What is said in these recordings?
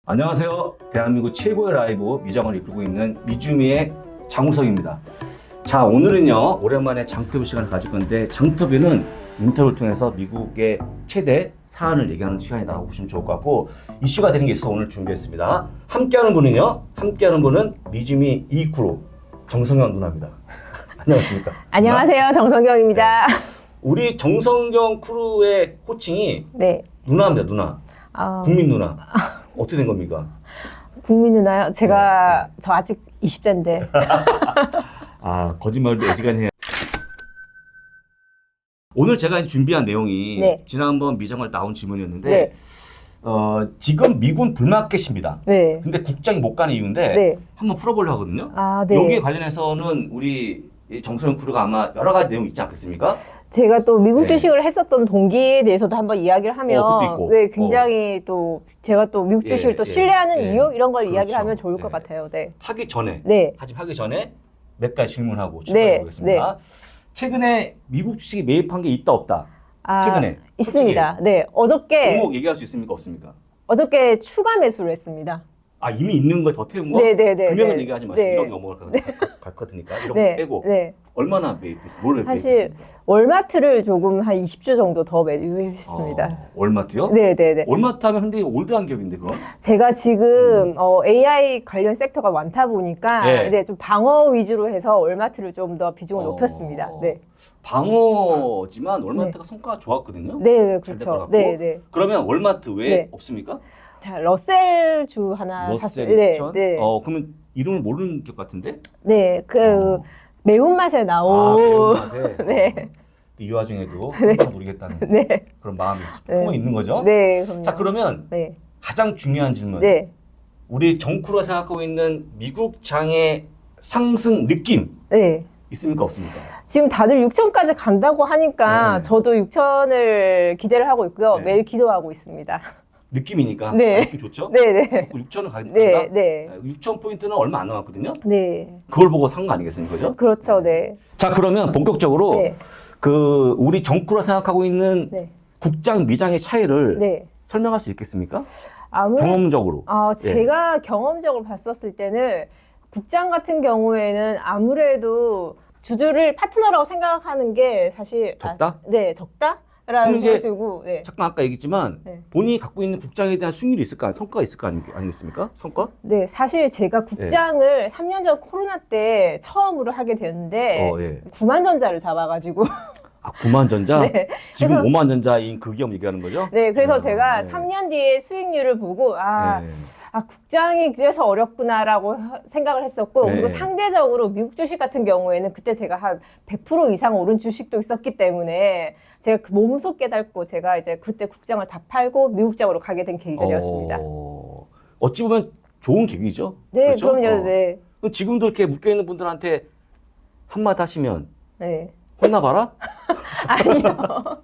안녕하세요. 대한민국 최고의 라이브 미장을 이끌고 있는 미주미의 장우석입니다. 자, 오늘은요 오랜만에 장터뷰 시간을 가질 건데, 장터뷰는 인터뷰를 통해서 미국의 최대 사안을 얘기하는 시간이라고 보시면 좋을 것 같고, 이슈가 되는 게 있어서 오늘 준비했습니다. 함께하는 분은 미주미 이크루 정성경 누나입니다. 안녕하십니까? 안녕하세요. 정성경입니다. 네. 우리 정성경 크루의 호칭이 네. 누나입니다. 누나. 국민 누나. 어떻게 된 겁니까? 국민 누나요? 제가 저 아직 20대인데. 아, 거짓말도 애지간히 해. 오늘 제가 준비한 내용이 네. 지난번 미장을 나온 질문이었는데, 네. 지금 미군 불마켓입니다. 네. 근데 국장이 못 가는 이유인데 네. 한번 풀어보려고 하거든요. 아, 네. 여기에 관련해서는 우리 정소영 크루가 아마 여러 가지 내용이 있지 않겠습니까? 제가 또 미국 네. 주식을 했었던 동기에 대해서도 한번 이야기를 하면, 그것도 있고. 네, 굉장히 또 제가 또 미국 주식을 또 신뢰하는 이유 이런 걸 그렇죠. 이야기를 하면 좋을 것 같아요. 네. 하기 전에, 네. 하기 전에 몇 가지 질문하고 네. 출발해 보겠습니다. 최근에 미국 주식에 매입한 게 있다 없다? 최근에 있습니다. 네. 종목 얘기할 수 있습니까 없습니까? 어저께 추가 매수를 했습니다. 아, 이미 있는 거에 더 태운 거? 네네네. 금액은 얘기하지 마시고 네. 이런 넘어갈 것 같으니까 이런 네. 거 빼고 네. 얼마나 매입했어요? 뭘 사실 매입했습니까? 월마트를 조금 한 20주 정도 더 매입했습니다. 월마트요? 네네네. 월마트 하면 상당히 올드한 기업인데 그럼? 제가 지금 AI 관련 섹터가 많다 보니까 네. 네, 좀 방어 위주로 해서 월마트를 좀 더 비중을 높였습니다. 네. 방어지만 월마트가 성과가 좋았거든요. 네, 잘 그렇죠. 됐더라고. 네, 네. 그러면 월마트 왜 네. 없습니까? 자, 러셀주 하나 러셀 샀어요. 네, 2000? 네. 그러면 이름을 모르는 기업 같은데? 네, 매운맛에 나온 매운맛에. 네. 이 와중에도 항상 모르겠다는 네. 그런 마음이 품어 있는 거죠? 네, 그럼요. 자, 그러면 네. 가장 중요한 질문. 네. 우리 정크루가 생각하고 있는 미국 장의 상승 느낌 네. 있습니까 없습니까? 지금 다들 6천까지 간다고 하니까 네. 저도 6천을 기대를 하고 있고요. 네. 매일 기도하고 있습니다. 느낌이니까. 네. 느낌 좋죠? 네, 네. 6천을 간다? 네, 네. 6천 포인트는 얼마 안 남았거든요? 네. 그걸 보고 산 거 아니겠습니까? 그죠? 그렇죠. 네. 자, 그러면 본격적으로 네. 우리 정크루가 생각하고 있는 네. 국장, 미장의 차이를 네. 설명할 수 있겠습니까? 아무래도 경험적으로. 제가 경험적으로 봤었을 때는 국장 같은 경우에는 아무래도 주주를 파트너라고 생각하는 게 사실 적다? 네, 적다라는 그럼 이제 생각이 들고 네. 잠깐 아까 얘기했지만 네. 본인이 갖고 있는 국장에 대한 수익률이 있을까? 성과가 있을까? 아니겠습니까? 성과? 네, 사실 제가 국장을 3년 전 코로나 때 처음으로 하게 됐는데 예. 9만 전자를 잡아가지고 9만 전자? 네. 지금 그래서- 5만 전자인 그 기업 얘기하는 거죠? 네, 그래서 제가 네. 3년 뒤에 수익률을 보고 네. 국장이 그래서 어렵구나라고 생각을 했었고 네. 그리고 상대적으로 미국 주식 같은 경우에는 그때 제가 한 100% 이상 오른 주식도 있었기 때문에 제가 그 몸소 깨닫고 제가 이제 그때 국장을 다 팔고 미국장으로 가게 된 계기가 되었습니다. 어찌 보면 좋은 계기죠? 네, 그렇죠? 그럼요. 네. 그럼 지금도 이렇게 묶여있는 분들한테 한마디 하시면 네. 혼나봐라? 아니요.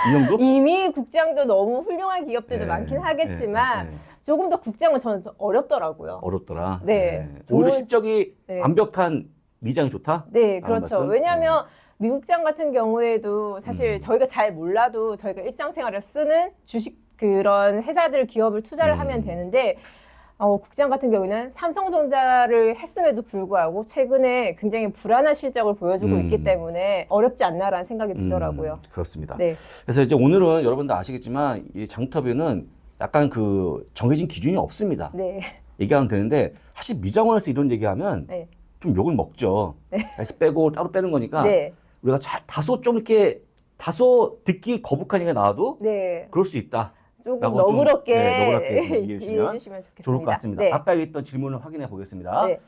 이 정도? 이미 국장도 너무 훌륭한 기업들도 네, 많긴 하겠지만 네, 네. 조금 더 국장은 저는 좀 어렵더라고요. 어렵더라. 네. 오히려 좋은- 실적이 네. 완벽한 미장이 좋다? 네, 라는 그렇죠. 말씀? 왜냐하면 미국장 같은 경우에도 사실 저희가 잘 몰라도 저희가 일상생활에 쓰는 주식 그런 회사들 기업을 투자를 하면 되는데 국장 같은 경우는 삼성전자를 했음에도 불구하고 최근에 굉장히 불안한 실적을 보여주고 있기 때문에 어렵지 않나라는 생각이 들더라고요. 그렇습니다. 네, 그래서 이제 오늘은 여러분들 아시겠지만 이 장터뷰는 약간 그 정해진 기준이 없습니다. 네, 얘기하면 되는데 사실 미장원에서 이런 얘기하면 네, 좀 욕을 먹죠. 그래서 빼고 따로 빼는 거니까 네, 우리가 다소 좀 이렇게 다소 듣기 거북한 얘기가 나와도 네. 그럴 수 있다. 조금 라고 좀, 너그럽게, 너그럽게 이해해 이해해 주시면 주시면 좋겠습니다. 좋을 것 같습니다. 네, 아까 얘기했던 질문을 확인해 보겠습니다. 네,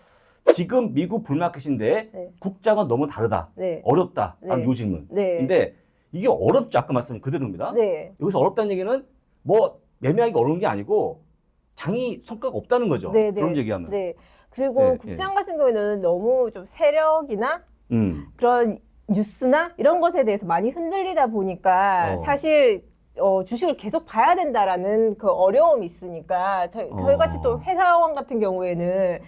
지금 미국 불마켓인데 네. 국장은 너무 다르다. 네, 어렵다. 라는 네. 요 질문. 네. 근데 이게 어렵죠. 아까 말씀드린 그대로입니다. 네. 여기서 어렵다는 얘기는 뭐 매매하기 어려운 게 아니고 장이 성과가 없다는 거죠. 네, 그런 네. 얘기하면. 네. 그리고 네, 국장 같은 경우에는 너무 좀 세력이나 음. 그런 뉴스나 이런 것에 대해서 많이 흔들리다 보니까 사실 주식을 계속 봐야 된다라는 그 어려움이 있으니까 저희 같이 또 회사원 같은 경우에는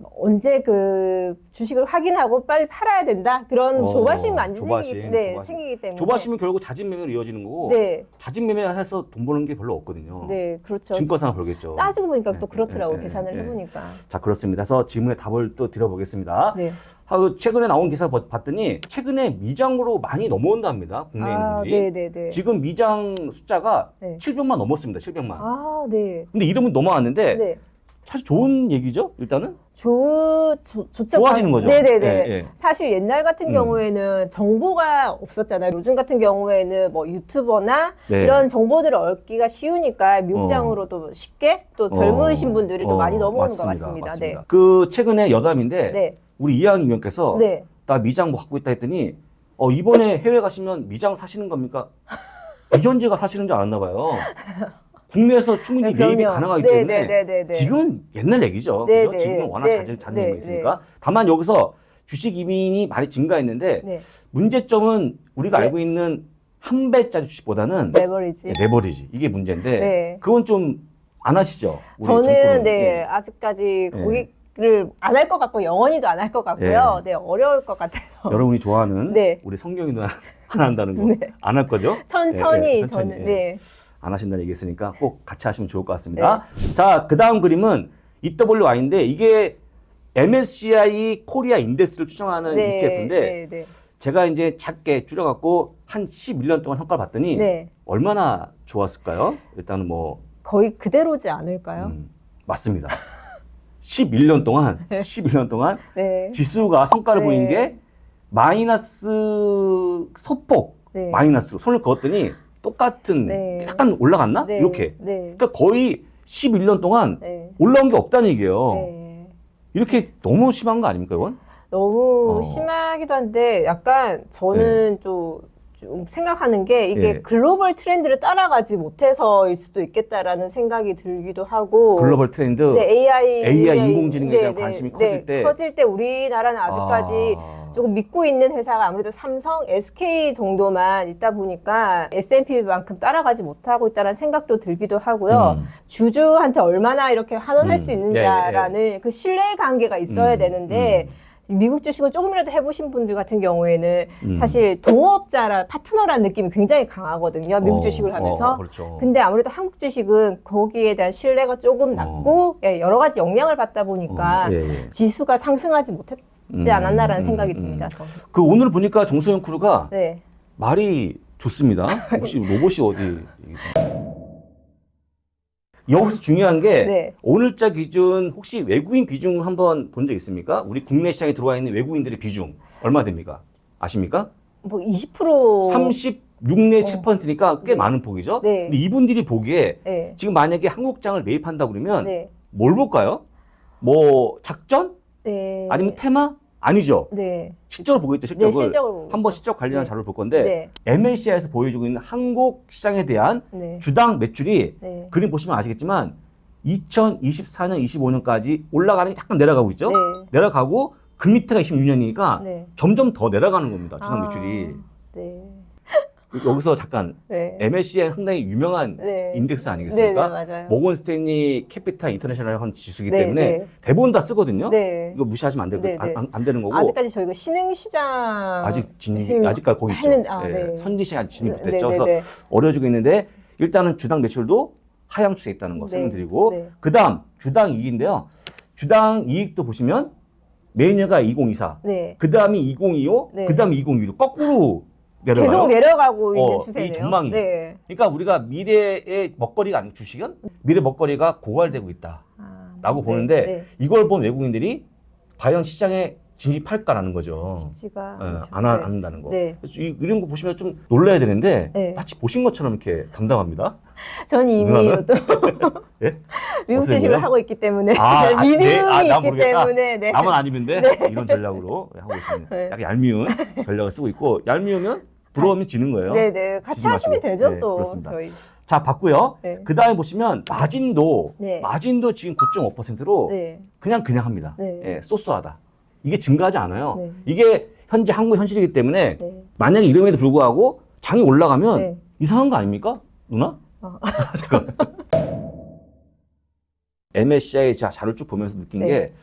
언제 그 주식을 확인하고 빨리 팔아야 된다 그런 조바심이 많이 조바심. 생기기 때문에 조바심은 결국 자진 매매로 이어지는 거고 네, 자진 매매해서 돈 버는 게 별로 없거든요. 네, 그렇죠. 증권사나 벌겠죠. 따지고 보니까 네, 또 그렇더라고 네, 계산을 네, 해보니까. 자, 그렇습니다. 그래서 질문에 답을 또 드려보겠습니다. 네. 최근에 나온 기사 봤더니 최근에 미장으로 많이 넘어온답니다. 국내 아, 인들이. 네, 네, 네. 지금 미장 숫자가 네. 700만 넘었습니다. 700만. 아, 네. 근데 이름은 넘어왔는데 네. 사실 좋은 얘기죠. 일단은 좋죠. 좋아지는 거죠. 네네네. 예, 예. 사실 옛날 같은 경우에는 정보가 없었잖아요. 요즘 같은 경우에는 뭐 유튜버나 네. 이런 정보들을 얻기가 쉬우니까 미국장으로도 쉽게 또 젊으신 분들이 또 많이 넘어오는 것 같습니다. 맞습니다. 그 최근에 여담인데 네. 우리 이하영 위원께서 네. 나 미장 뭐 갖고 있다 했더니 이번에 해외 가시면 미장 사시는 겁니까? 이현재가 사시는 줄 알았나 봐요. 국내에서 충분히 네, 매입이 그럼요. 가능하기 네, 때문에 네, 네, 네. 지금은 옛날 얘기죠. 네, 그죠? 네, 지금은 워낙 네, 잦은 네, 일이 있으니까. 다만 여기서 주식 이민이 많이 증가했는데 네. 문제점은 우리가 네. 알고 있는 한 배짜리 주식보다는 레버리지. 레버리지 이게 문제인데 네. 그건 좀 안 하시죠? 우리 저는 정권은. 네, 예. 아직까지 네. 거기를 안 할 것 같고 영원히도 안 할 것 같고요. 네, 어려울 것 같아요. 여러분이 좋아하는 네. 우리 성경이도 안 한다는 거 네. 안 할 거죠? 천천히 예, 저는 예. 네. 안 하신다는 얘기했으니까 꼭 같이 하시면 좋을 것 같습니다. 자, 그 다음 그림은 EWI인데 이게 MSCI 코리아 인덱스를 추정하는 ETF인데 네, 네. 제가 이제 작게 줄여갖고 한 11년 동안 성과를 봤더니 네. 얼마나 좋았을까요? 일단은 뭐 거의 그대로지 않을까요? 맞습니다. 11년 동안 네. 지수가 성과를 네. 보인 게 마이너스 소폭 네. 마이너스로 손을 그었더니 똑같은 네. 약간 올라갔나? 네. 이렇게. 네. 그러니까 거의 11년 동안 네. 올라온 게 없다는 얘기예요. 네. 이렇게 너무 심한 거 아닙니까, 이건? 너무 어. 심하기도 한데 약간 저는 좀 생각하는 게 이게 예. 글로벌 트렌드를 따라가지 못해서일 수도 있겠다라는 생각이 들기도 하고 글로벌 트렌드, 네, AI 인공지능에 대한 관심이 커질 때. 우리나라는 아직까지 조금 믿고 있는 회사가 아무래도 삼성, SK 정도만 있다 보니까 S&P만큼 따라가지 못하고 있다는 생각도 들기도 하고요. 주주한테 얼마나 이렇게 환원할 수 있는지라는 그 신뢰 관계가 있어야 되는데 미국 주식을 조금이라도 해보신 분들 같은 경우에는 사실 동업자라 파트너라는 느낌이 굉장히 강하거든요. 미국 주식을 하면서. 그렇죠. 근데 아무래도 한국 주식은 거기에 대한 신뢰가 조금 낮고 예, 여러 가지 영향을 받다 보니까 지수가 상승하지 못했지 않았나라는 생각이 듭니다. 저는. 그 오늘 보니까 정소영 크루가 네. 말이 좋습니다. 혹시 로봇이 어디? 여기서 중요한 게 네. 오늘자 기준 혹시 외국인 비중 한번 본 적 있습니까? 우리 국내 시장에 들어와 있는 외국인들의 비중 얼마 됩니까? 아십니까? 뭐 20% 36 내 7%니까 꽤 네. 많은 폭이죠. 네. 근데 이분들이 보기에 네. 지금 만약에 한국장을 매입한다 그러면 네. 뭘 볼까요? 뭐 작전? 네. 아니면 테마? 아니죠. 네. 실적을 보겠죠. 실적을. 네, 실적으로 한번 실적 관련한 네. 자료를 볼 건데 네. MSCI에서 보여주고 있는 한국 시장에 대한 네. 주당 매출이 네. 그림 보시면 아시겠지만 2024년, 25년까지 올라가는 게 약간 내려가고 있죠. 네. 내려가고 그 밑에가 26년이니까 네. 점점 더 내려가는 겁니다. 주당 아, 매출이. 네. 여기서 잠깐 네. MSCI 상당히 유명한 네. 인덱스 네, 아니겠습니까? 네, 맞아요. 모건 스탠리 캐피탈 인터내셔널 한 지수기 네, 때문에 네. 대부분 다 쓰거든요. 네. 이거 무시하시면 안, 네, 네. 안 되는 거고. 아직까지 저희가 신흥시장 아직까지 거기 있죠. 했는데, 예, 네. 선지시장 아직 진입 네, 못했죠. 네, 그래서 네. 어려지고 있는데 일단은 주당 매출도 하향 추세에 있다는 거 네, 설명드리고 네. 그다음 주당 이익인데요. 주당 이익도 보시면 매년가 2024, 네. 그다음이 2025, 네. 그다음이 2026 거꾸로 내려가요. 계속 내려가고 있는 이 추세네요. 전망이. 네. 그러니까 우리가 미래의 먹거리가 아닌 주식은 미래 먹거리가 고갈되고 있다라고 아, 보는데 네. 이걸 본 외국인들이 과연 시장에 진입할까라는 거죠. 쉽지가 예, 않죠. 안 한다는 거. 네. 그래서 이런 거 보시면 좀 놀라야 되는데 네. 마치 보신 것처럼 이렇게 담담합니다. 전 이미 누나는? 또 예? 미국 어떻게 주식을 보여요? 하고 있기 때문에 아, 믿음이 네. 아, 나 있기 모르겠다. 때문에 네. 나만 아니면데 이런 전략으로 하고 있습니다. 네. 약간 얄미운 전략을 쓰고 있고 얄미우면 부러우면 지는 거예요. 네네 같이 지지 하시면 마시고. 되죠 네, 또 그렇습니다. 저희. 자, 봤고요. 네. 그 다음에 보시면 마진도 네. 지금 9.5%로 네. 그냥 합니다. 네. 예, 쏘쏘하다. 이게 증가하지 않아요. 네. 이게 현재 한국 현실이기 때문에 네. 만약에 이름에도 불구하고 장이 올라가면 네. 이상한 거 아닙니까? 누나? 잠깐. MSCI 자료를 쭉 보면서 느낀 네. 게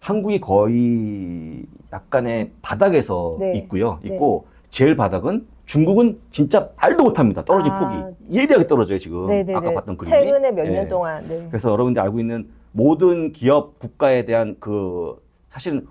한국이 거의 약간의 바닥에서 네. 있고 제일 바닥은 중국은 진짜 말도 못합니다. 떨어진 폭이 예리하게 떨어져요 지금. 네네네. 아까 봤던 그림이. 최근에 몇 년 예. 동안. 네. 그래서 여러분들이 알고 있는 모든 기업 국가에 대한 그 사실은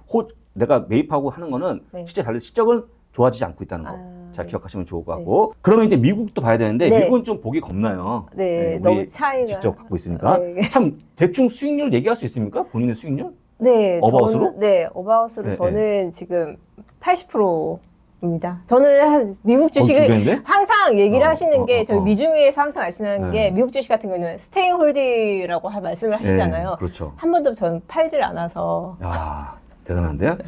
내가 매입하고 하는 거는 네. 실제 달리 실적은 좋아지지 않고 있다는 거. 잘 네. 기억하시면 좋을 것 같고. 그러면 이제 미국도 봐야 되는데 네. 미국은 좀 보기 겁나요. 네, 우리 너무 차이가. 직접 갖고 있으니까. 네. 참 대충 수익률 얘기할 수 있습니까? 본인의 수익률? 네, 어바웃으로? 어바웃으로 네, 저는 지금 80%입니다. 저는 미국 두 주식을 배인데? 항상 얘기를 하시는 게 저희 어. 미주미에서 항상 말씀하는 네. 게 미국 주식 같은 경우는 스테잉 홀디라고 말씀을 하시잖아요. 네, 그렇죠. 한 번도 저는 팔질 않아서. 야, 대단한데요?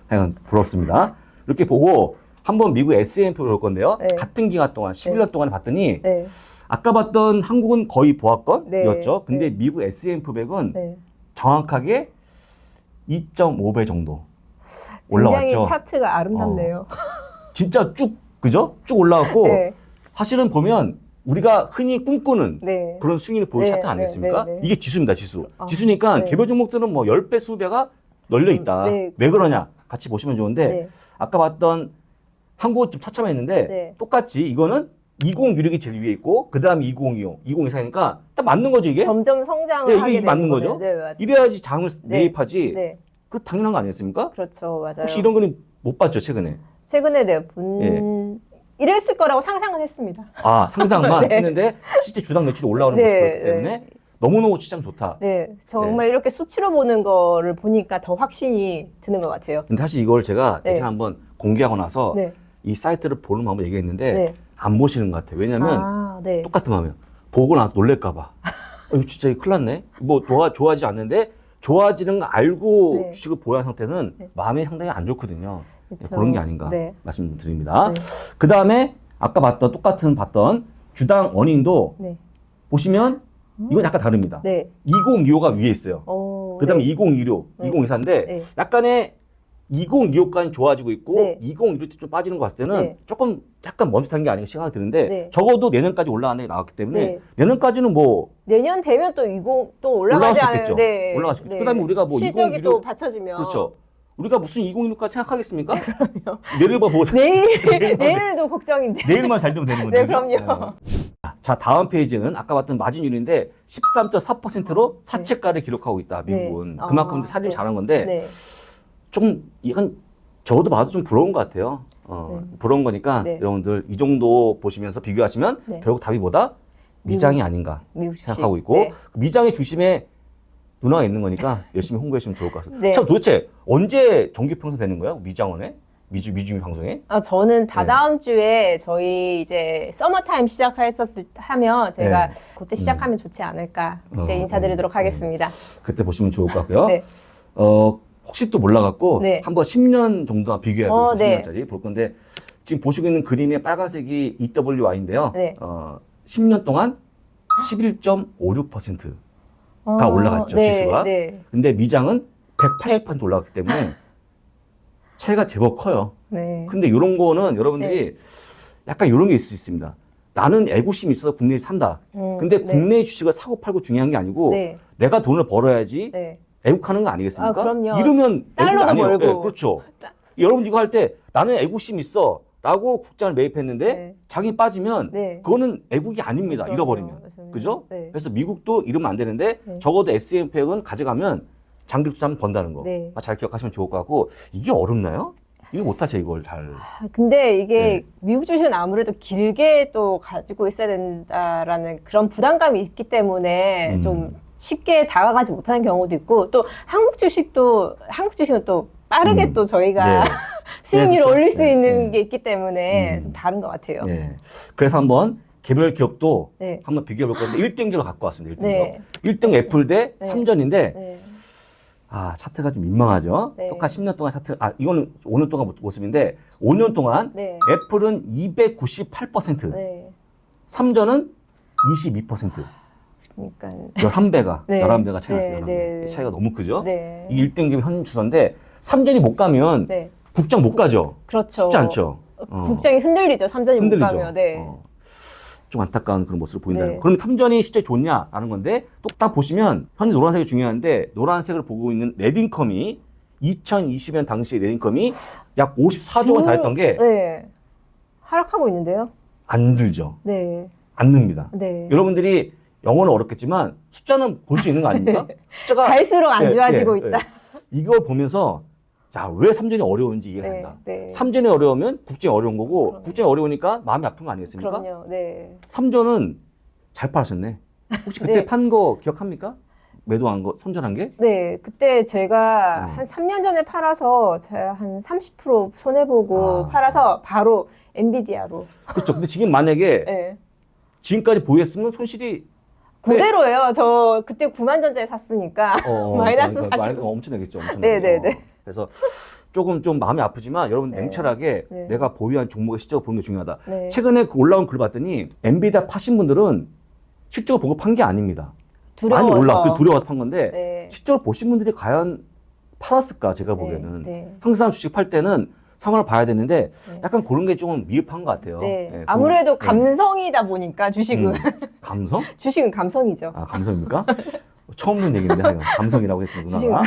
하여간 부럽습니다. 이렇게 보고 한번 미국 S&P를 볼 건데요. 네. 같은 기간 동안 11년 동안 봤더니 네, 아까 봤던 한국은 거의 보합권이었죠. 네. 근데 네. 미국 S&P500은 네. 정확하게 2.5배 정도 굉장히 올라왔죠. 차트가 아름답네요. 진짜 그죠? 쭉 올라왔고 네, 사실은 보면 우리가 흔히 꿈꾸는 네. 그런 수익률을 보는 네, 차트 아니겠습니까? 네, 네. 이게 지수입니다, 지수. 아, 지수니까 네. 개별 종목들은 뭐 10배, 20배가 널려 있다. 네. 왜 그러냐? 같이 보시면 좋은데 네. 아까 봤던 한국은 좀 처참했는데 네. 똑같이 이거는 20유력이 제일 위에 있고 그 다음에 2025, 2024니까 딱 맞는 거죠 이게? 점점 성장을 네, 하게 이게 되는 맞는 거네요. 거죠? 네, 맞아요. 이래야지 장을 네. 매입하지. 네, 그 당연한 거 아니겠습니까? 그렇죠, 맞아요. 혹시 이런 그림 못 봤죠 최근에? 최근에 예. 이랬을 거라고 상상은 했습니다. 아 상상만 네. 했는데 실제 주당 매출이 올라오는 네, 모습이기 때문에 네. 너무너무 시장 좋다. 네, 정말 이렇게 수치로 보는 거를 보니까 더 확신이 드는 것 같아요. 근데 사실 이걸 제가 네. 예전에 한번 공개하고 나서 네, 이 사이트를 보는 방법 얘기했는데 네. 안 보시는 것 같아요. 왜냐면 네. 똑같은 마음이에요. 보고 나서 놀랄까 봐. 이거 진짜 큰일 났네. 뭐 좋아하지 않는데 좋아지는 거 알고 네. 주식을 보유한 상태는 네. 마음이 상당히 안 좋거든요. 그쵸. 그런 게 아닌가 네. 말씀드립니다. 네. 그 다음에 아까 봤던 주당 어닝도 네. 보시면 이건 약간 다릅니다. 네. 2025가 위에 있어요. 네. 그 다음에 2026, 네. 2024인데 네. 약간의 2025까지 좋아지고 있고 네. 2026때 좀 빠지는 거 봤을 때는 네. 조금 약간 멈칫한 게 아닌가 생각이 드는데 네. 적어도 내년까지 올라가는 게 나왔기 때문에 네. 내년까지는 뭐 내년 되면 또 20, 또 올라갈 올라가지 수 않아요. 있겠죠. 네. 올라갈 수 있겠죠. 그다음에 우리가 뭐 실적이 2026 또 받쳐지면. 그렇죠. 우리가 무슨 2026까지 생각하겠습니까? 내일 봐 보고 내일도 걱정인데. 내일만 잘 되면 되는 건데. 네, 그럼요. 자, 다음 페이지는 아까 봤던 마진율인데 13.4%로 사채가를 기록하고 있다. 미국은. 네. 그만큼 살림 네. 잘한 건데 네. 좀 이건 저도 봐도 좀 부러운 것 같아요. 부러운 거니까 네. 여러분들 이 정도 보시면서 비교하시면 네. 결국 답이 뭐다? 미장이 아닌가 미국 주식. 생각하고 있고 네. 미장의 중심에 누나가 있는 거니까 열심히 홍보해주시면 좋을 것 같습니다. 네. 참 도대체 언제 정기 평소 되는 거야? 미장원에? 미주미 방송에? 저는 네. 다다음 주에 저희 이제 서머타임 하면 제가 네. 그때 시작하면 좋지 않을까. 그때 어, 인사드리도록 하겠습니다. 그때 보시면 좋을 것 같고요. 네. 혹시 또 몰라갖고 네. 한번 10년 정도 비교해보겠습니다. 네. 10년짜리 볼 건데 지금 보시고 있는 그림의 빨간색이 EWI인데요. 네. 10년 동안 11.56%가 올라갔죠, 네, 지수가. 네. 근데 미장은 180% 올라갔기 때문에 차이가 제법 커요. 네. 근데 이런 거는 여러분들이 약간 이런 게 있을 수 있습니다. 나는 애국심이 있어서 국내에 산다. 근데 네. 국내 주식을 사고 팔고 중요한 게 아니고 네. 내가 돈을 벌어야지 네. 애국하는 거 아니겠습니까? 아, 그럼요. 이러면 애국이 달러도 아니에요. 벌고. 네, 그렇죠. 여러분 이거 할 때 나는 애국심 있어 라고 국장을 매입했는데 네. 자기 빠지면 네. 그거는 애국이 아닙니다. 그럼요. 잃어버리면. 맞습니다. 그죠? 네. 그래서 미국도 이러면 안 되는데 네. 적어도 S&P는 가져가면 장기 투자하면 번다는 거. 네. 잘 기억하시면 좋을 것 같고 이게 어렵나요? 이거 못하죠 이걸 잘. 근데 이게 네. 미국 주식은 아무래도 길게 또 가지고 있어야 된다라는 그런 부담감이 있기 때문에 좀 쉽게 다가가지 못하는 경우도 있고 또 한국 주식은 또 빠르게 또 저희가 네. 수익률을 네, 그렇죠. 올릴 수 네, 있는 네. 게 있기 때문에 좀 다른 것 같아요. 네. 그래서 한번 개별 기업도 네. 한번 비교해 볼 건데 1등 기업을 갖고 왔습니다. 1등 네. 기업. 1등 애플 대 네. 삼전인데 네. 차트가 좀 민망하죠. 네. 똑같이 10년 동안 차트, 이거는 5년 동안 모습인데, 5년 동안 네. 애플은 298%, 네. 삼전은 22%. 그러니까 11배가, 네. 11배가 차이 네, 났습니다. 네. 차이가 너무 크죠? 네. 이 1등 기업 현 주소인데, 삼전이 못 가면 네. 국장 못 가죠. 그렇죠. 쉽지 않죠. 국장이 흔들리죠. 삼전이 못 흔들리죠. 가면. 네. 좀 안타까운 그런 모습을 보인다는 네. 거. 그럼 삼전이 실제 좋냐라는 건데 또 딱 보시면 현재 노란색이 중요한데 노란색을 보고 있는 넷인컴이 2020년 당시 net 인컴이 약 54조 원 달했던 게 네. 하락하고 있는데요. 안 들죠. 네. 안 늡니다. 네. 여러분들이 영어는 어렵겠지만 숫자는 볼 수 있는 거 아닙니까? 숫자가 갈수록 안 예, 좋아지고 예, 있다. 예. 이걸 보면서 야, 왜 삼전이 어려운지 이해가 네, 된다. 네. 삼전이 어려우면 국정이 어려운 거고 그럼요. 국정이 어려우니까 마음이 아픈 거 아니겠습니까? 그럼요. 네. 삼전은 잘 팔았었네. 혹시 그때 네. 판 거 기억합니까? 매도한 거, 선전한 게? 네, 그때 제가 음. 한 3년 전에 팔아서 제가 한 30% 손해보고 아. 팔아서 바로 엔비디아로. 그렇죠. 근데 지금 만약에 네. 지금까지 보유했으면 손실이 그대로예요. 저 그때 9만 전자에 샀으니까. 마이너스 그러니까 40. 엄청나겠죠. 엄청나겠죠. 네, 네, 네. 그래서 조금 좀 마음이 아프지만 여러분 네. 냉철하게 네. 내가 보유한 종목의 실적을 보는 게 중요하다. 네. 최근에 그 올라온 글 봤더니 엔비디아 파신 분들은 실적을 보고 판 게 아닙니다. 두려워서. 많이 올라, 그 두려워서 판 건데 네. 실적을 보신 분들이 과연 팔았을까 제가 네, 보기에는 네. 항상 주식 팔 때는 상황을 봐야 되는데 네. 약간 그런 게 좀 미흡한 것 같아요. 네. 예, 아무래도 그- 감성이다 보니까 주식은. 감성? 주식은 감성이죠. 아, 감성입니까? 처음 듣는 얘기인데 하여간 감성이라고 했습니다. 누나가.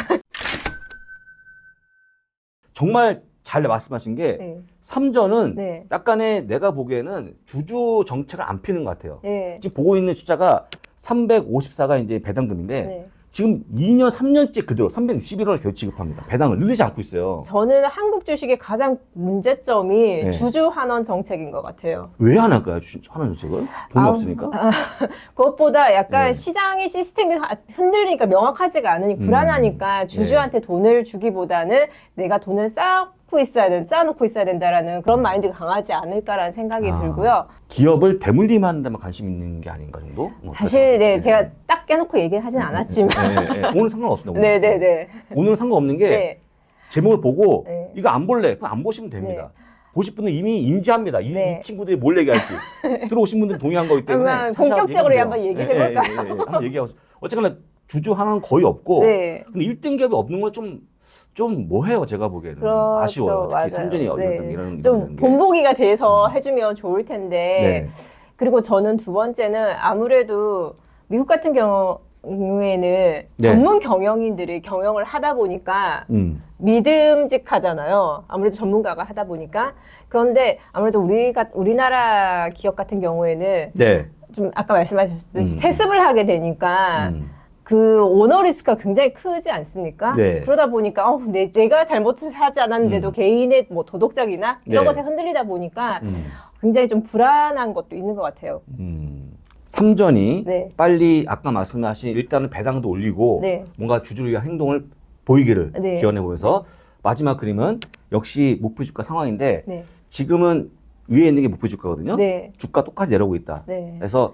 정말 잘 말씀하신 게 네. 삼전은 네. 약간의 내가 보기에는 주주 정책을 안 피는 것 같아요. 네. 지금 보고 있는 숫자가 354가 이제 배당금인데 네. 지금 2년, 3년째 그대로 361원을 계속 지급합니다. 배당을 늘리지 않고 있어요. 저는 한국 주식의 가장 문제점이 네. 주주 환원 정책인 것 같아요. 왜 안 할까요? 하는 정책을? 돈이 아, 없으니까? 그것보다 약간 네. 시장의 시스템이 흔들리니까 명확하지가 않으니 불안하니까 주주한테 돈을 주기보다는 내가 돈을 쌓아놓고 있어야 된다라는 그런 마인드가 강하지 않을까라는 생각이 아. 들고요. 기업을 대물림하는 데만 관심 있는 게 아닌가 정도? 뭐 사실 네, 그렇죠. 제가 딱 깨놓고 얘기는 하진 않았지만 네, 네. 오늘 상관없습니다. 오늘. 네네네. 오늘은 상관없는 게 네. 제목을 보고 네. 이거 안 볼래? 그럼 안 보시면 됩니다. 보실 분은 이미 인지합니다. 네. 이 친구들이 뭘 얘기할지. 들어오신 분들은 동의한 거기 때문에. 그러면 차차 본격적으로 얘기하면 한번 돼요. 얘기를 해볼까요? 한번 얘기하고. 어쨌거나 주주 하나는 거의 없고. 네. 근데 1등 기업이 없는 건 좀 뭐해요, 제가 보기에는. 그렇죠. 아쉬워요. 특히 맞아요. 삼전이 네. 이런 좀 게. 본보기가 돼서 해주면 좋을 텐데 네. 그리고 저는 두 번째는 아무래도 미국 같은 경우에는 네. 전문 경영인들이 경영을 하다 보니까 믿음직하잖아요. 아무래도 전문가가 하다 보니까. 그런데 아무래도 우리나라 기업 같은 경우에는 네. 좀 아까 말씀하셨듯이 세습을 하게 되니까 음. 그 오너 리스크가 굉장히 크지 않습니까? 네. 그러다 보니까 내가 잘못을 하지 않았는데도 개인의 뭐 도덕적이나 이런 네. 것에 흔들리다 보니까 굉장히 좀 불안한 것도 있는 것 같아요. 삼전이 네. 빨리 아까 말씀하신 일단은 배당도 올리고 네. 뭔가 주주를 위한 행동을 보이기를 네. 기원해 보면서 마지막 그림은 역시 목표 주가 상황인데 네. 지금은 위에 있는 게 목표 주가거든요. 네. 주가 똑같이 내려오고 있다. 네. 그래서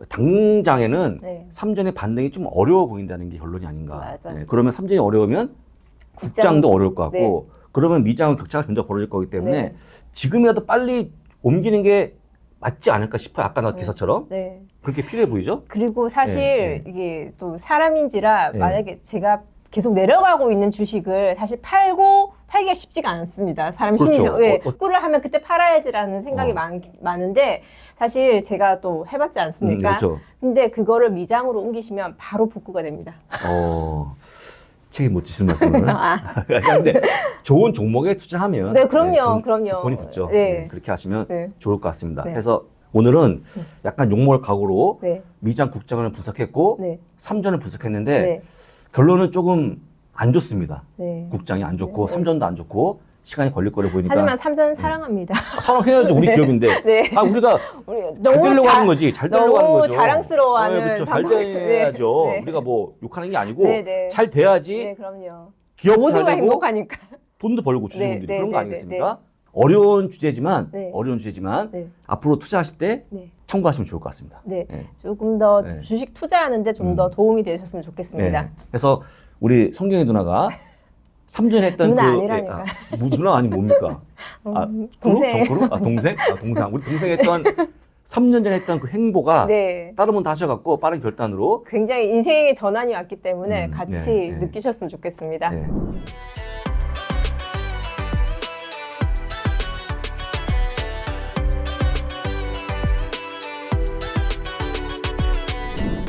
당장에는 네. 삼전의 반등이 좀 어려워 보인다는 게 결론이 아닌가. 맞았습니다. 그러면 삼전이 어려우면 국장도 어려울 것 같고 그러면 미장은 격차가 점점 벌어질 거기 때문에 네. 지금이라도 빨리 옮기는 게 맞지 않을까 싶어요. 아까 나 기사처럼. 네. 그렇게 필요해 보이죠? 그리고 사실 네, 이게 또 사람인지라 네. 만약에 제가 계속 내려가고 있는 주식을 사실 팔기가 쉽지가 않습니다. 사람 그렇죠. 심리상. 왜? 꿀을 하면 그때 팔아야지라는 생각이 어. 많은데 사실 제가 또 해봤지 않습니까? 그렇죠. 근데 그거를 미장으로 옮기시면 바로 복구가 됩니다. 책임 못 지신 말씀을. 아. 근데 좋은 종목에 투자하면 네, 그럼요. 그럼요. 조건이 붙죠. 네. 그렇게 하시면 네. 좋을 것 같습니다. 네. 그래서 오늘은 약간 욕먹을 각오로 네. 미장 국장을 분석했고 네. 삼전을 분석했는데 네. 결론은 조금 안 좋습니다. 네. 국장이 안 좋고 네. 삼전도 안 좋고 시간이 걸릴 거로 보이니까 하지만 삼전 사랑합니다. 사랑해야죠. 우리 네. 기업인데. 네. 우리가 우리 잘 되려고 하는 거지. 잘 되려고 하는 너무 거죠. 자랑스러워하는 그렇죠. 잘 삼성. 돼야죠. 네. 우리가 뭐 욕하는 게 아니고 네, 네. 잘 돼야지 네, 그럼요. 기업도 모두가 잘 되고 행복하니까. 돈도 벌고 주주분들이 네, 그런 거 네, 아니겠습니까? 어려운 주제지만 네. 네. 앞으로 투자하실 때 네. 참고하시면 좋을 것 같습니다. 네. 네. 조금 더 네. 주식 투자하는데 좀 더 도움이 되셨으면 좋겠습니다. 네. 그래서 우리 성경이 누나가 삼전했던 누나 그 아니라니까. 누나 아니 뭡니까? 동생. 정크루? 동생? 동상. 우리 동생 했던 3년 전에 했던 그 행보가 네. 다른 분 다 하셔갖고 빠른 결단으로 굉장히 인생의 전환이 왔기 때문에 같이 네, 네. 느끼셨으면 좋겠습니다. 네.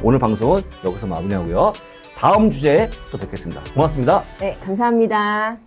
오늘 방송은 여기서 마무리하고요. 다음 주제에 또 뵙겠습니다. 고맙습니다. 네, 감사합니다.